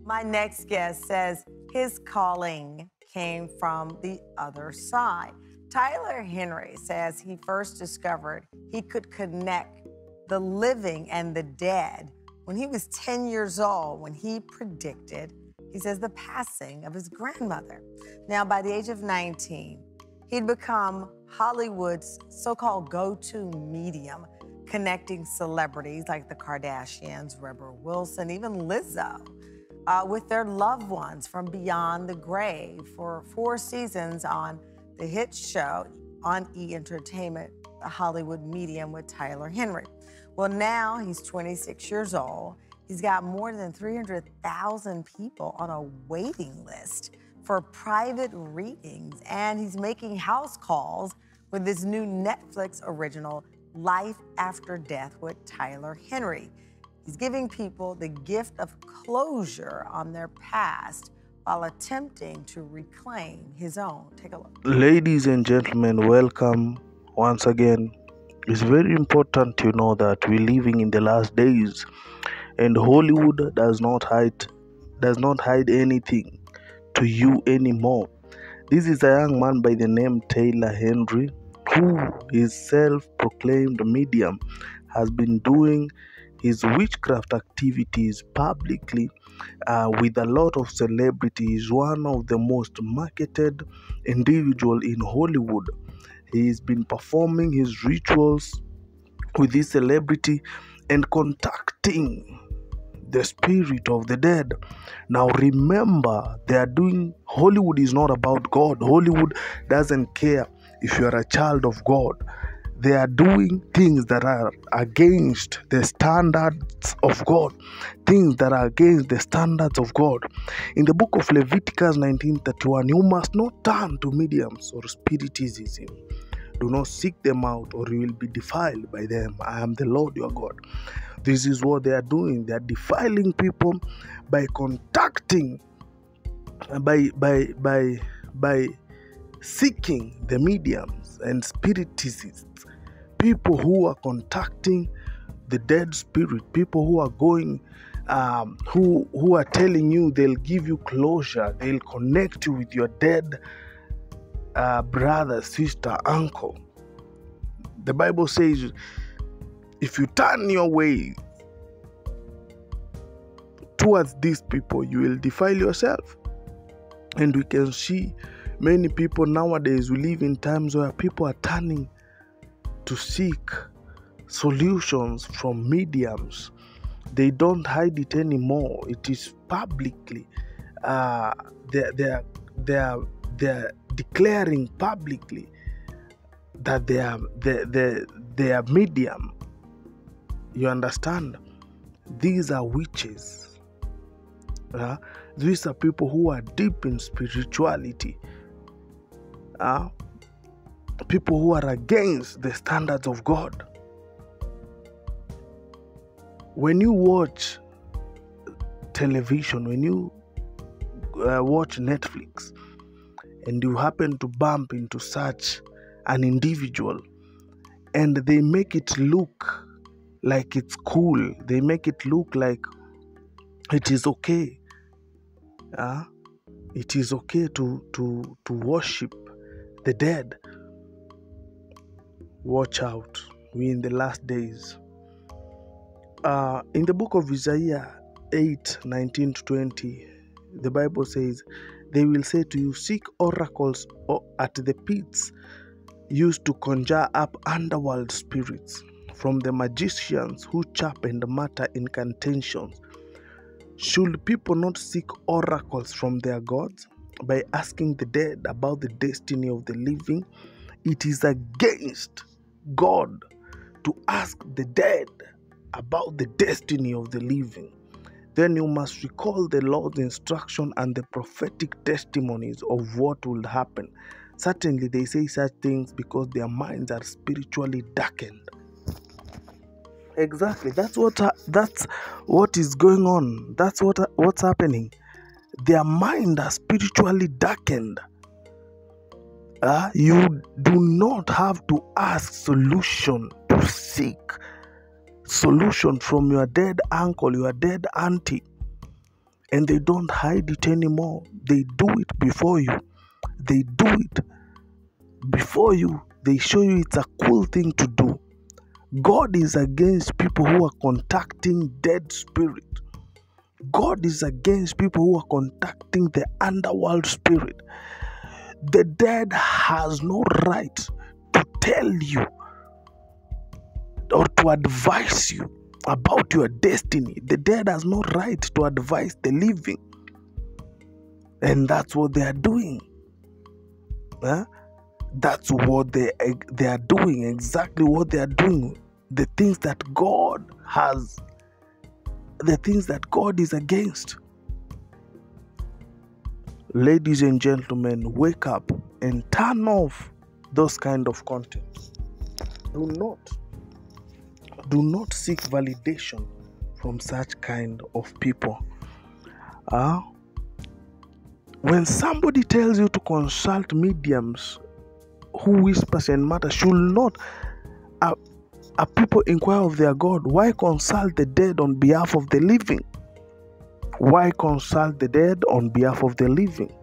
My next guest says his calling came from the other side. Tyler Henry says he first discovered he could connect the living and the dead when he was 10 years old, when he predicted, he says, the passing of his grandmother. Now, by the age of 19, he'd become Hollywood's so-called go-to medium, connecting celebrities like the Kardashians, Rebel Wilson, even Lizzo, with their loved ones from beyond the grave for 4 seasons on the hit show on E! Entertainment, The Hollywood Medium with Tyler Henry. Well, now he's 26 years old. He's got more than 300,000 people on a waiting list for private readings, and he's making house calls with this new Netflix original, Life After Death with Tyler Henry. He's giving people the gift of closure on their past while attempting to reclaim his own. Take a look. Ladies and gentlemen, welcome once again. It's very important to know that we're living in the last days, and Hollywood does not hide anything to you anymore. This is a young man by the name Tyler Henry, who is self-proclaimed medium, has been doing his witchcraft activities publicly with a lot of celebrities. One of the most marketed individual in Hollywood. He's been performing his rituals with this celebrity and contacting the spirit of the dead. Now remember, Hollywood is not about God. Hollywood doesn't care if you are a child of God. They are doing things that are against the standards of God. Things that are against the standards of God. In the book of Leviticus 19:31, you must not turn to mediums or spiritism. Do not seek them out, or you will be defiled by them. I am the Lord your God. This is what they are doing. They are defiling people by contacting, by seeking the mediums and spiritists. People who are contacting the dead spirit, people who are going, who are telling you they'll give you closure, they'll connect you with your dead brother, sister, uncle. The Bible says, if you turn your way towards these people, you will defile yourself. And we can see many people nowadays, we live in times where people are turning to seek solutions from mediums. They don't hide it anymore. It is publicly. They are declaring publicly that they are medium. You understand? These are witches. These are people who are deep in spirituality. People who are against the standards of God. When you watch television, when you watch Netflix, and you happen to bump into such an individual, and they make it look like it's cool, they make it look like it is okay. It is okay to worship the dead. Watch out. We're in the last days. In the book of Isaiah 8:19-20, the Bible says, they will say to you, seek oracles at the pits used to conjure up underworld spirits, from the magicians who chap and mutter incantations. Should people not seek oracles from their gods by asking the dead about the destiny of the living? It is against God to ask the dead about the destiny of the living. Then you must recall the Lord's instruction and the prophetic testimonies of what will happen. Certainly they say such things because their minds are spiritually darkened. Exactly. That's what is going on. That's what's happening. Their mind are spiritually darkened. You do not have to ask solution, to seek solution from your dead uncle, your dead auntie. and they don't hide it anymore. They do it before you. They do it before you. They show you it's a cool thing to do. God is against people who are contacting dead spirit. God is against people who are contacting the underworld spirit. The dead has no right to tell you or to advise you about your destiny. The dead has no right to advise the living. And that's what they are doing. Huh? That's what they are doing, exactly what they are doing. The things that God has, the things that God is against. Ladies and gentlemen, wake up and turn off those kind of content. Do not seek validation from such kind of people. When somebody tells you to consult mediums who whispers and matters, should not a people inquire of their God? Why consult the dead on behalf of the living? Why consult the dead on behalf of the living?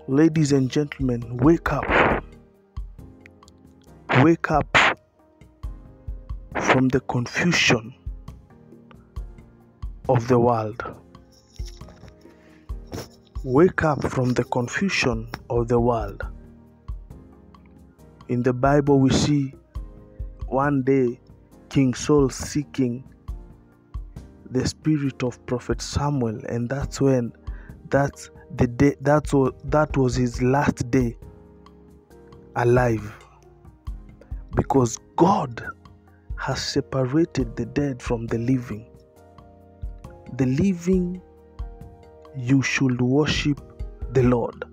Ladies and gentlemen, wake up. Wake up from the confusion of the world. Wake up from the confusion of the world. In the Bible, we see one day King Saul seeking the spirit of Prophet Samuel, and that was his last day alive, because God has separated the dead from the living. The living, you should worship the Lord.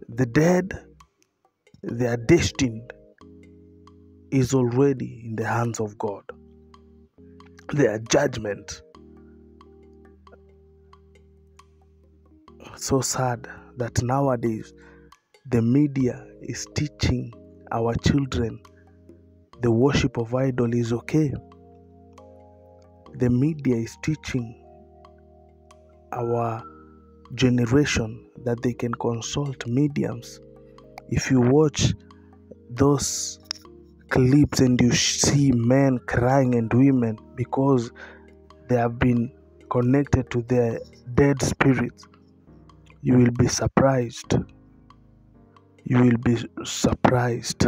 The dead, their destiny is already in the hands of God. Their judgment. So sad that nowadays the media is teaching our children the worship of idol is okay. The media is teaching our generation that they can consult mediums. If you watch those clips and you see men crying and women because they have been connected to their dead spirits, you will be surprised. You will be surprised.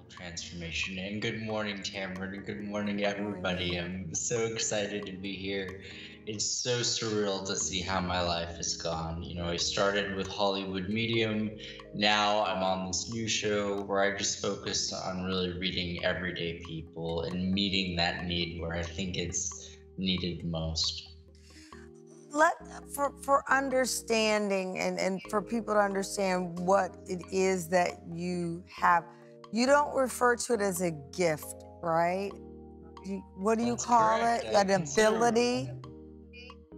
Transformation. And good morning, Tamara, and good morning, everybody. I'm so excited to be here. It's so surreal to see how my life has gone. I started with Hollywood Medium. Now I'm on this new show where I just focus on really reading everyday people and meeting that need where I think it's needed most. Let for understanding and for people to understand what it is that you have, you don't refer to it as a gift, right? What do you That's call correct. it? An ability?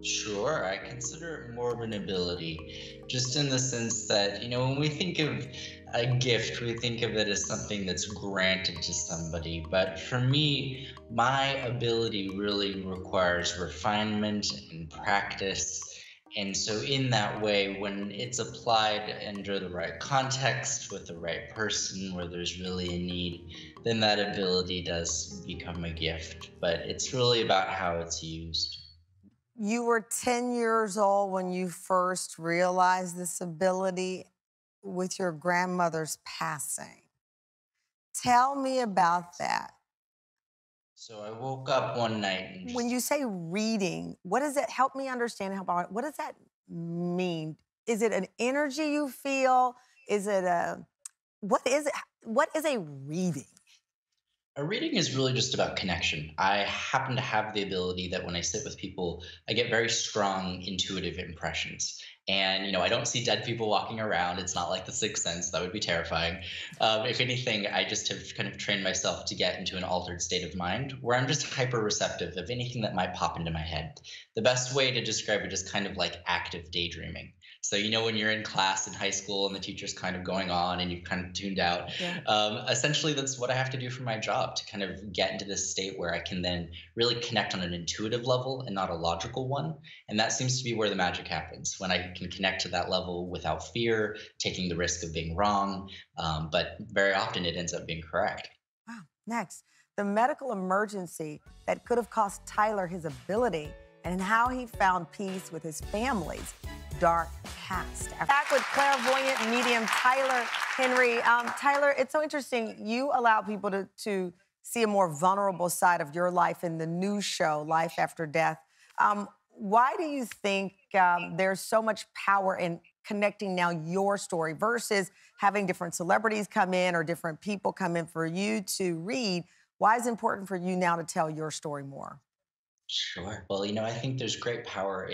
Sure, I consider it more of an ability, just in the sense that, when we think of a gift, we think of it as something that's granted to somebody. But for me, my ability really requires refinement and practice. And so, in that way, when it's applied under the right context with the right person where there's really a need, then that ability does become a gift. But it's really about how it's used. You were 10 years old when you first realized this ability with your grandmother's passing. Tell me about that. So I woke up one night and When just you say reading, what does it help me understand what does that mean? Is it an energy you feel? Is it a what is it? What is a reading? a reading is really just about connection. I happen to have the ability that when I sit with people, I get very strong intuitive impressions. And, I don't see dead people walking around. It's not like the sixth sense. That would be terrifying. If anything, I just have kind of trained myself to get into an altered state of mind where I'm just hyper receptive of anything that might pop into my head. The best way to describe it is kind of like active daydreaming. So, when you're in class in high school and the teacher's kind of going on and you've kind of tuned out, Yeah. essentially that's what I have to do for my job to kind of get into this state where I can then really connect on an intuitive level and not a logical one. And that seems to be where the magic happens when I can connect to that level without fear, taking the risk of being wrong. But very often it ends up being correct. Wow. Next, the medical emergency that could have cost Tyler his ability and how he found peace with his family's dark past. Back with clairvoyant medium Tyler Henry. Tyler, it's so interesting. You allow people to see a more vulnerable side of your life in the new show, Life After Death. Why do you think there's so much power in connecting now your story versus having different celebrities come in or different people come in for you to read? Why is it important for you now to tell your story more? Sure. Well, I think there's great power